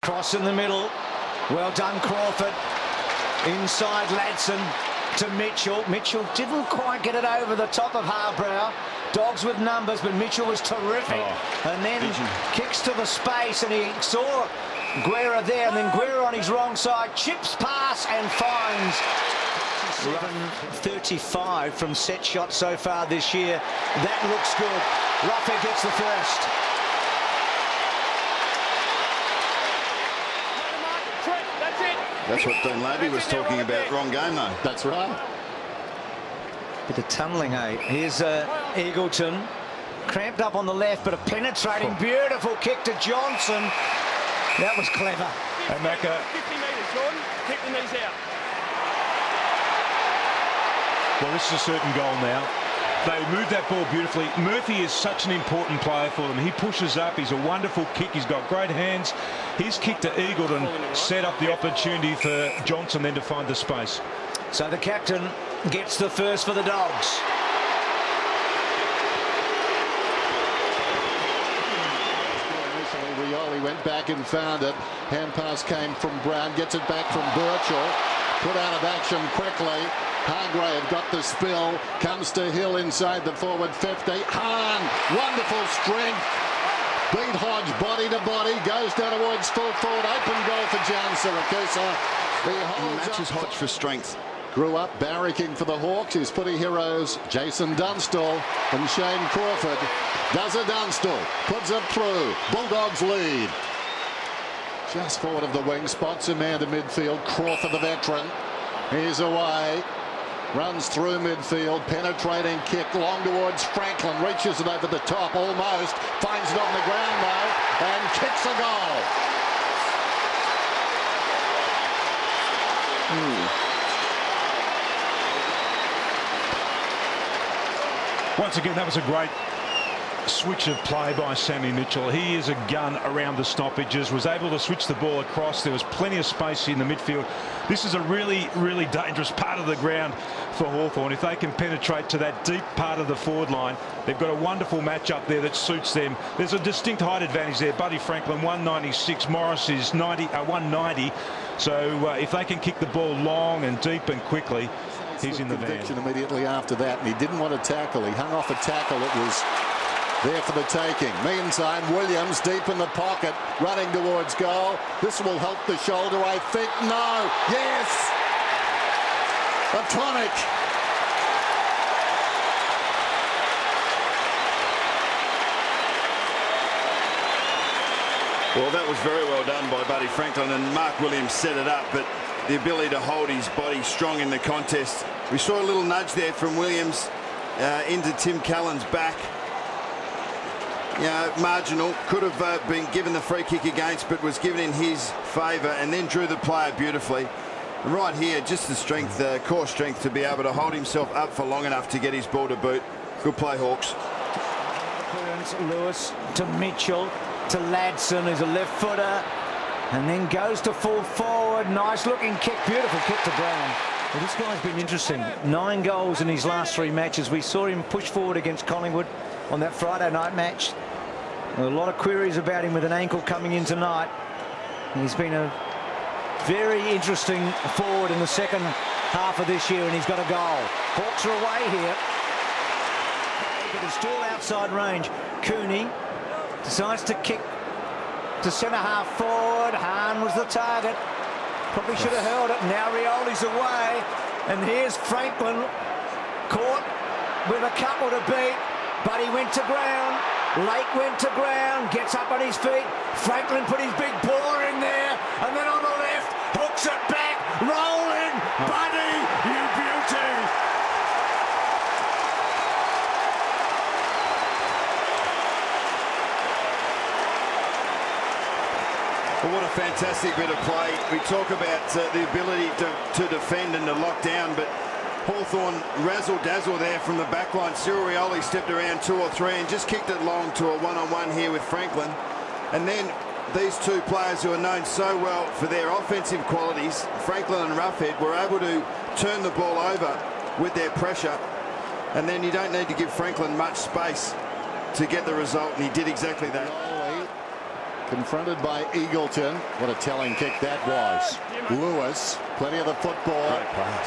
Cross in the middle. Well done, Crawford. Inside Ladson to Mitchell. Mitchell didn't quite get it over the top of Harbrow. Dogs with numbers, but Mitchell was terrific. And then kicks to the space, and he saw Guerra there, and then Guerra on his wrong side, chips pass and finds. 35 from set shots so far this year. That looks good. Ruffhead gets the first. That's what Dean Labie was talking about. Wrong game, though. That's right. Bit of tunnelling, eh? Here's Eagleton. Cramped up on the left, but a penetrating, beautiful kick to Johnson. That was clever. And Macca. 50 metres, Jordan. Keep the knees out. Well, this is a certain goal now. They moved that ball beautifully. Murphy is such an important player for them. He pushes up. He's a wonderful kick. He's got great hands. His kick to Eagleton set up the opportunity for Johnson then to find the space. So the captain gets the first for the Dogs. Rioli went back and found it. Hand pass came from Brown. Gets it back from Birchall. Put out of action quickly. Hargrave got the spill. Comes to Hill inside the forward 50. Hahn, wonderful strength. Beat Hodge body to body. Goes down towards full forward. Open goal for Jan Siracusa. He matches Hodge for strength. Grew up barracking for the Hawks. His footy heroes, Jason Dunstall and Shane Crawford. Does a Dunstall. Puts it through. Bulldogs lead. Just forward of the wing. Spots a man to midfield. Crawford, the veteran. He's away. Runs through midfield. Penetrating kick long towards Franklin. Reaches it over the top almost. Finds it on the ground though. And kicks a goal. Once again, that was a great switch of play by Sammy Mitchell. He is a gun around the stoppages, was able to switch the ball across. There was plenty of space in the midfield. This is a really, really dangerous part of the ground for Hawthorn. If they can penetrate to that deep part of the forward line, they've got a wonderful match up there that suits them. There's a distinct height advantage there. Buddy Franklin, 196. Morris is 190. So if they can kick the ball long and deep and quickly, he's in the van. Immediately after that, and he didn't want to tackle. He hung off a tackle. It was there for the taking. Meantime, Williams deep in the pocket, running towards goal. This will help the shoulder, I think. No. Yes. A tonic. Well, that was very well done by Buddy Franklin, and Mark Williams set it up, but the ability to hold his body strong in the contest. We saw a little nudge there from Williams into Tim Callan's back. You know, marginal, could have been given the free kick against, but was given in his favour and then drew the player beautifully. And right here, just the strength, core strength to be able to hold himself up for long enough to get his ball to boot. Good play, Hawks. Lewis to Mitchell to Ladson, who's a left footer, and then goes to full forward. Nice looking kick, beautiful kick to Brown. Well, this guy's been interesting. 9 goals in his last 3 matches. We saw him push forward against Collingwood on that Friday night match. A lot of queries about him with an ankle coming in tonight. He's been a very interesting forward in the second half of this year, and he's got a goal. Hawks are away here, but it's still outside range. Cooney decides to kick to centre half forward. Hahn was the target. Probably should have held it. Now Rioli's away, and here's Franklin caught with a couple to beat, but he went to ground. Lake went to ground, gets up on his feet. Franklin put his big paw in there, and then on the left, hooks it back, rolling. Buddy, you beauty. Well, what a fantastic bit of play. We talk about the ability to defend and to lock down, but Hawthorn razzle-dazzle there from the back line. Cyril Rioli stepped around 2 or 3 and just kicked it long to a one-on-one here with Franklin. And then these two players who are known so well for their offensive qualities, Franklin and Ruffhead, were able to turn the ball over with their pressure. And then you don't need to give Franklin much space to get the result, and he did exactly that. Confronted by Eagleton. What a telling kick that was. Lewis, plenty of the football.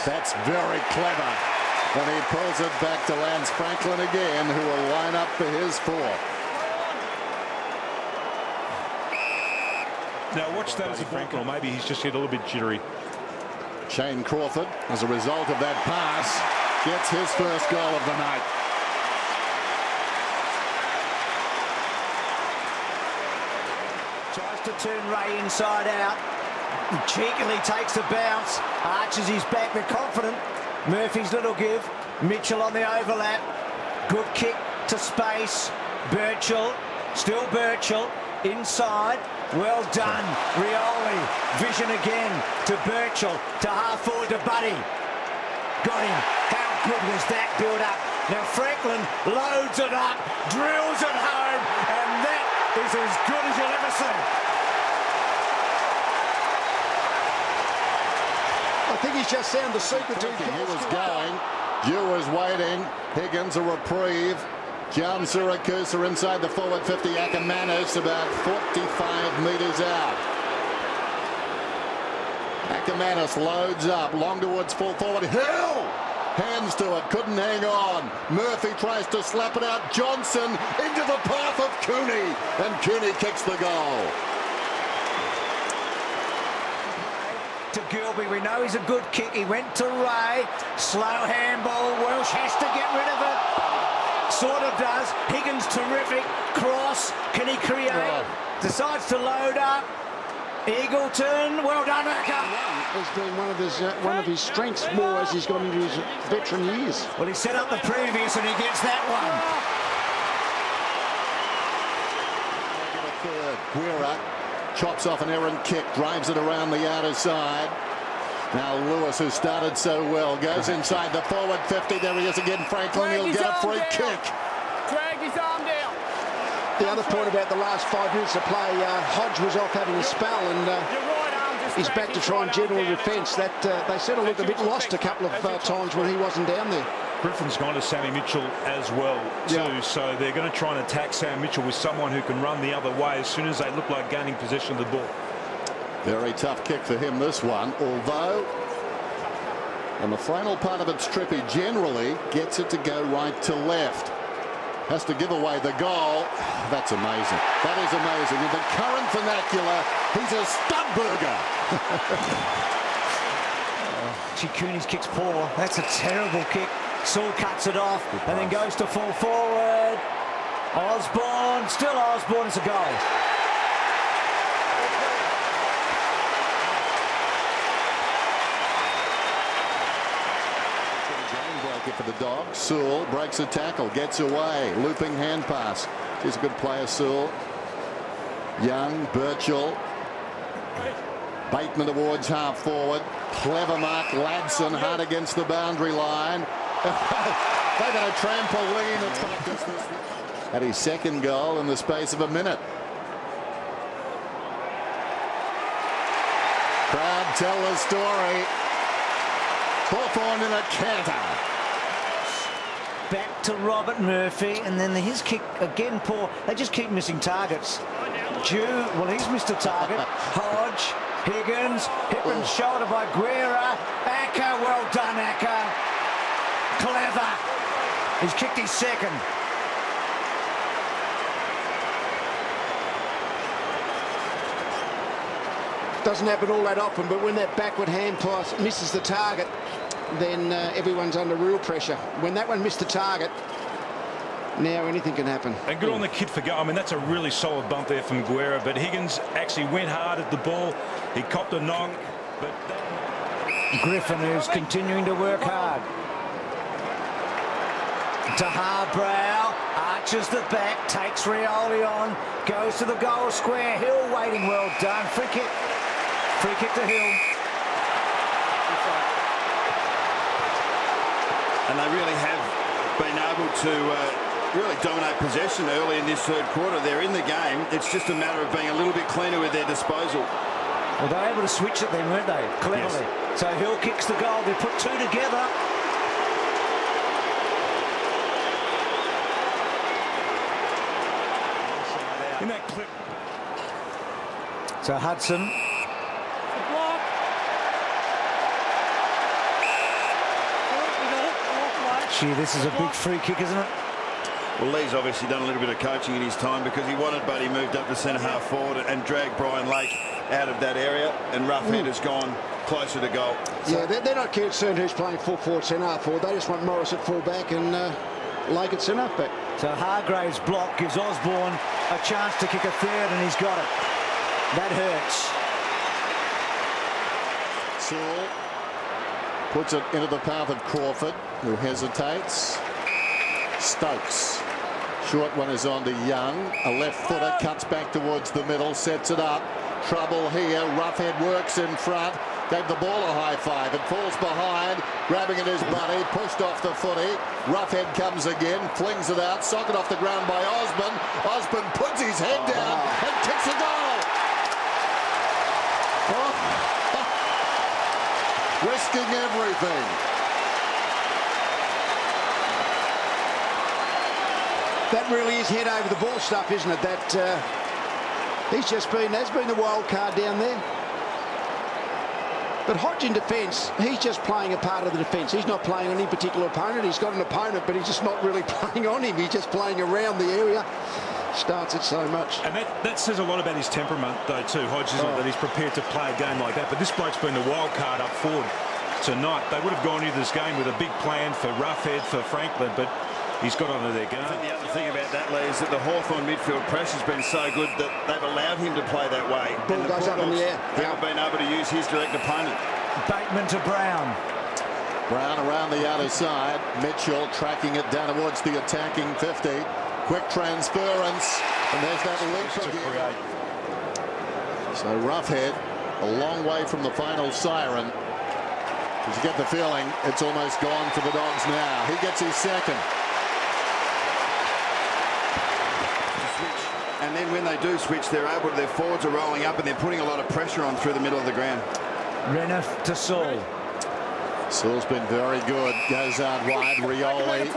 That's very clever. And he pulls it back to Lance Franklin again, who will line up for his fourth. Now watch that as a Franklin, or maybe he's just get a little bit jittery. Shane Crawford, as a result of that pass, gets his first goal of the night. Tries to turn Ray inside out. Cheekily takes the bounce. Arches his back. They're confident. Murphy's little give. Mitchell on the overlap. Good kick to space. Birchall. Still Birchall. Inside. Well done. Rioli. Vision again to Birchall. To half forward to Buddy. Got him. How good was that build up? Now Franklin loads it up. Drills it home. And that is as good as you'll ever see. I think he's just found the secret to He was going. Dew was waiting. Higgins a reprieve. John Siracusa inside the forward 50. Ackermanis about 45 metres out. Ackermanis loads up. Long towards full forward. Hill! Hands to it. Couldn't hang on. Murphy tries to slap it out. Johnson into the path of Cooney. And Cooney kicks the goal. To Gilby, we know he's a good kick. He went to Ray. Slow handball. Welsh has to get rid of it. Sort of does. Higgins terrific. Cross. Can he create? Decides to load up. Eagleton. Well done, Acker. Has been one of his strengths more as he's gone into his veteran years. Well, he set up the previous and he gets that one. Guerra chops off an errant kick, drives it around the outer side. Now Lewis, who started so well, goes inside the forward 50. There he is again, Franklin. He'll get a free kick. Drag his arm down. The other point about the last 5 minutes of play, Hodge was off having a spell, and he's back to try and general defence. That they sort of looked a bit lost a couple of times when he wasn't down there. Griffin's gone to Sammy Mitchell as well too, so they're going to try and attack Sam Mitchell with someone who can run the other way as soon as they look like gaining possession of the ball. Very tough kick for him, this one, although on the final part of its trip he generally gets it to go right to left. Has to give away the goal. That's amazing. That is amazing. In the current vernacular, he's a stud burger. Cooney's kick's poor. That's a terrible kick. Saul cuts it off and then goes to full forward. Osborne, still Osborne, it's a goal. For the Dogs. Sewell breaks a tackle, gets away, looping hand pass. He's a good player, Sewell. Young, Birchall. Bateman towards half forward. Clever mark, Ladson hard against the boundary line. They've got a trampoline at practice this week. At his second goal in the space of a minute. Crowd tell the story. Hawthorn in a canter. Back to Robert Murphy, and then his kick again poor. They just keep missing targets. Dew, well, he's missed a target. Hodge, Higgins, hip and shoulder by Guerra. Acker, well done, Acker. Clever. He's kicked his second. Doesn't happen all that often, but when that backward hand pass misses the target, then everyone's under real pressure. When that one missed the target, now anything can happen. And good on the kid for go. I mean, that's a really solid bump there from Guerra, but Higgins actually went hard at the ball. He copped a knock, but Griffin, who's continuing to work hard. To Harbrow, arches the back, takes Rioli on, goes to the goal square. Hill waiting, well done. Free kick to Hill. And they really have been able to really dominate possession early in this third quarter. They're in the game. It's just a matter of being a little bit cleaner with their disposal. Well, they were able to switch it then, weren't they? Cleverly. Yes. So Hill kicks the goal. They put two together. In that clip, So Hudson. Gee, this is a big free kick, isn't it? Well, Lee's obviously done a little bit of coaching in his time because he wanted Buddy moved up to centre half forward and dragged Brian Lake out of that area, and Roughhead has gone closer to goal. Yeah, they're not concerned who's playing full forward, centre half forward. They just want Morris at full back and Lake at centre half back. So Hargrave's block gives Osborne a chance to kick a third, and he's got it. That hurts. Sewell puts it into the path of Crawford, who hesitates. Stokes. Short one is on to Young. A left footer cuts back towards the middle, sets it up. Trouble here. Roughhead works in front. Gave the ball a high five. It falls behind. Grabbing it is Buddy. Pushed off the footy. Roughhead comes again. Flings it out. Socket off the ground by Osborne. Osborne puts his head down and kicks a goal. Risking everything. That really is head over the ball stuff, isn't it? That has been the wild card down there. But Hodge in defence, he's just playing a part of the defence. He's not playing on any particular opponent. He's got an opponent, but he's just not really playing on him. He's just playing around the area. Starts it so much. And that says a lot about his temperament, though, too, Hodge, isn't it? That he's prepared to play a game like that. But this bloke's been the wild card up forward tonight. They would have gone into this game with a big plan for Roughhead, for Franklin, but he's got onto their game. I think the other thing about that, Lee, is that the Hawthorn midfield press has been so good that they've allowed him to play that way. Bulldogs up in the air. Haven't been able to use his direct opponent. Bateman to Brown. Brown around the outer side. Mitchell tracking it down towards the attacking 50. Quick transference. And there's that leap again. So Roughhead a long way from the final siren. Because you get the feeling it's almost gone for the Dogs now. He gets his second. And then when they do switch, their forwards are rolling up and they're putting a lot of pressure on through the middle of the ground. Renner to Saul. Saul's been very good. Goes out wide. Rioli.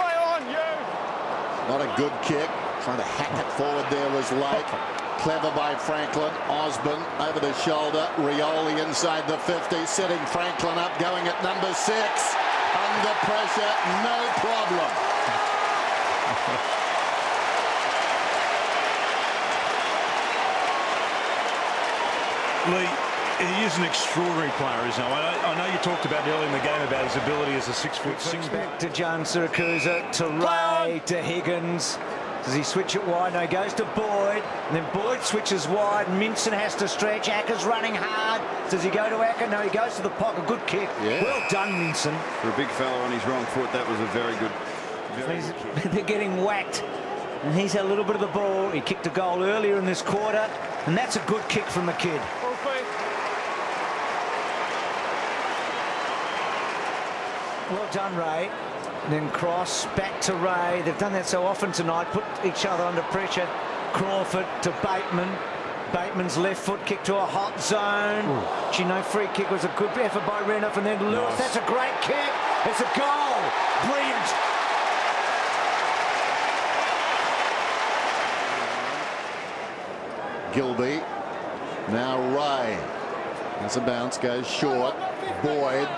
Not a good kick. Trying to hack it forward there was Lake. Clever by Franklin. Osborne over the shoulder. Rioli inside the 50. Setting Franklin up. Going at number 6. Under pressure. No problem. Lee, he is an extraordinary player, isn't he? I know you talked about earlier in the game about his ability as a 6'6". Back to John Siracusa, to Ray, to Higgins. Does he switch it wide? No, he goes to Boyd. And then Boyd switches wide. Minson has to stretch. Acker's running hard. Does he go to Acker? No, he goes to the pocket. Good kick. Yeah. Well done, Minson. For a big fella on his wrong foot, that was a very good kick. They're getting whacked. And he's had a little bit of the ball. He kicked a goal earlier in this quarter. And that's a good kick from the kid. Well done, Ray. And then cross back to Ray. They've done that so often tonight. Put each other under pressure. Crawford to Bateman. Bateman's left foot kick to a hot zone. Gee, no free kick. Was a good effort by Renouf. And then Lewis. Nice. That's a great kick. It's a goal. Brilliant. Gilby. Now Ray. As a bounce goes short. Boyd.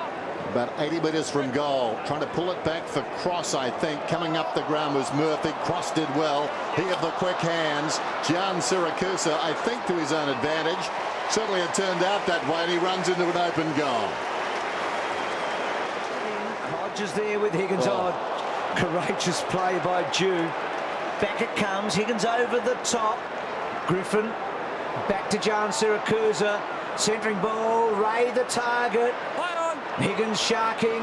About 80 metres from goal. Trying to pull it back for Cross, I think. Coming up the ground was Murphy. Cross did well. He had the quick hands. John Siracusa, I think, to his own advantage. Certainly it turned out that way, and he runs into an open goal. Hodge is there with Higgins. Oh, courageous play by Jew. Back it comes. Higgins over the top. Griffin. Back to John Siracusa. Centering ball. Ray the target. Higgins sharking.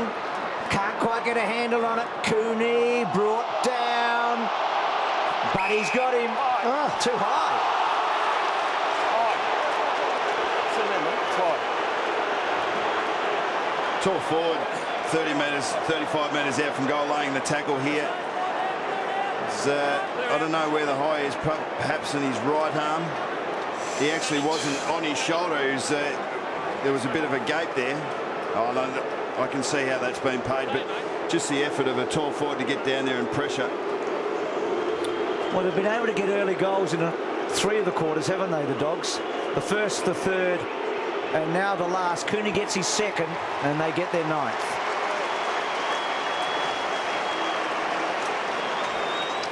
Can't quite get a handle on it. Cooney brought down. But he's got him. Oh, too high. Tall forward, 30 metres, 35 metres out from goal, laying the tackle here. I don't know where the high is, perhaps in his right arm. He actually wasn't on his shoulder. There was a bit of a gape there. Oh, no, I can see how that's been paid, but just the effort of a tall forward to get down there and pressure. Well, they've been able to get early goals in 3 of the quarters, haven't they, the Dogs? The first, the third, and now the last. Cooney gets his second, and they get their ninth.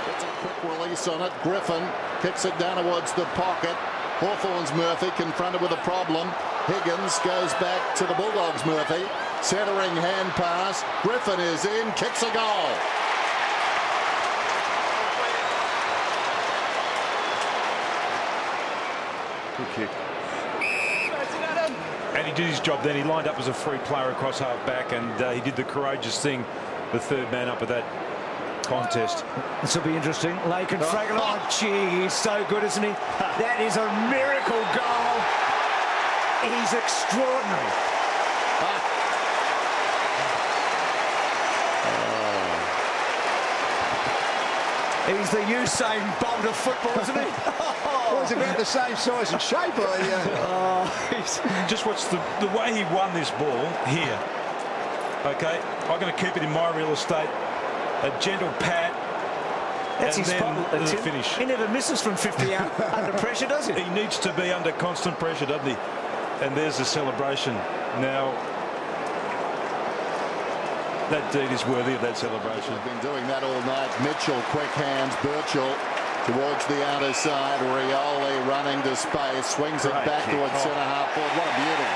Gets a quick release on it. Griffin kicks it down towards the pocket. Hawthorn's Murphy confronted with a problem. Higgins goes back to the Bulldogs. Murphy centering hand pass. Griffin is in, kicks a goal. Good kick. And he did his job then. He lined up as a free player across half back, and he did the courageous thing, the third man up at that contest. This will be interesting. Lake and Franklin. Oh, gee, he's so good, isn't he? That is a miracle goal. He's extraordinary. He's the Usain Bolt of football, isn't he? Well, he's about the same size and shape. Just watch the way he won this ball here. Okay, I'm going to keep it in my real estate. A gentle pat. That's and his then problem. the finish. He never misses from 50 out under pressure, does he? He needs to be under constant pressure, doesn't he? And there's the celebration. Now, that deed is worthy of that celebration. They've been doing that all night. Mitchell, quick hands. Birchall towards the outer side. Rioli running to space. Swings it back towards centre half forward. What a beauty.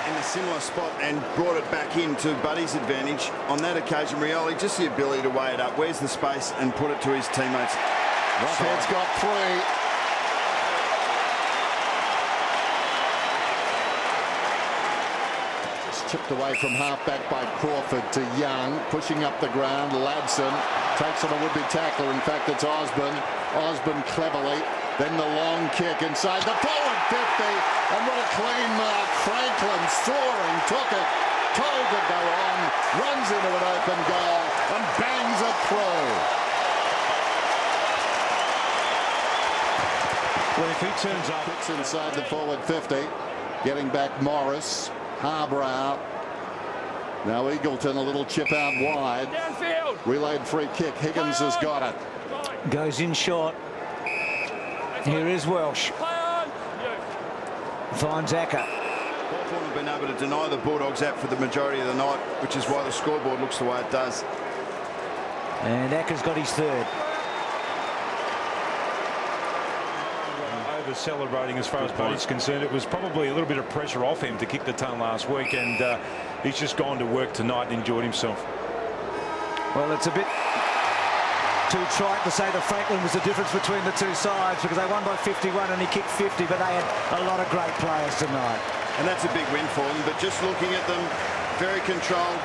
In a similar spot and brought it back into Buddy's advantage. On that occasion, Rioli, just the ability to weigh it up. Where's the space and put it to his teammates. Roughhead's got three. Just chipped away from half-back by Crawford to Young. Pushing up the ground. Ladson takes on a would-be tackler. In fact, it's Osborne. Osborne cleverly. Then the long kick inside the forward 50. And what a clean mark. Franklin soaring, took it, told to go on, runs into an open goal and bangs it through. Well, if he turns up. Kicks inside the forward 50. Getting back Morris. Harbrow. Now Eagleton, a little chip out wide. Downfield. Relayed free kick. Higgins has got it. Goes in short. Here is Welsh. Finds Acker. Hawthorn have been able to deny the Bulldogs that for the majority of the night, which is why the scoreboard looks the way it does. And Acker's got his third. Over celebrating as far as Buddy's concerned. It was probably a little bit of pressure off him to kick the ton last week, and he's just gone to work tonight and enjoyed himself. Well, it's a bit too trite to say that Franklin was the difference between the two sides, because they won by 51 and he kicked 50, but they had a lot of great players tonight. And that's a big win for them, but just looking at them, very controlled.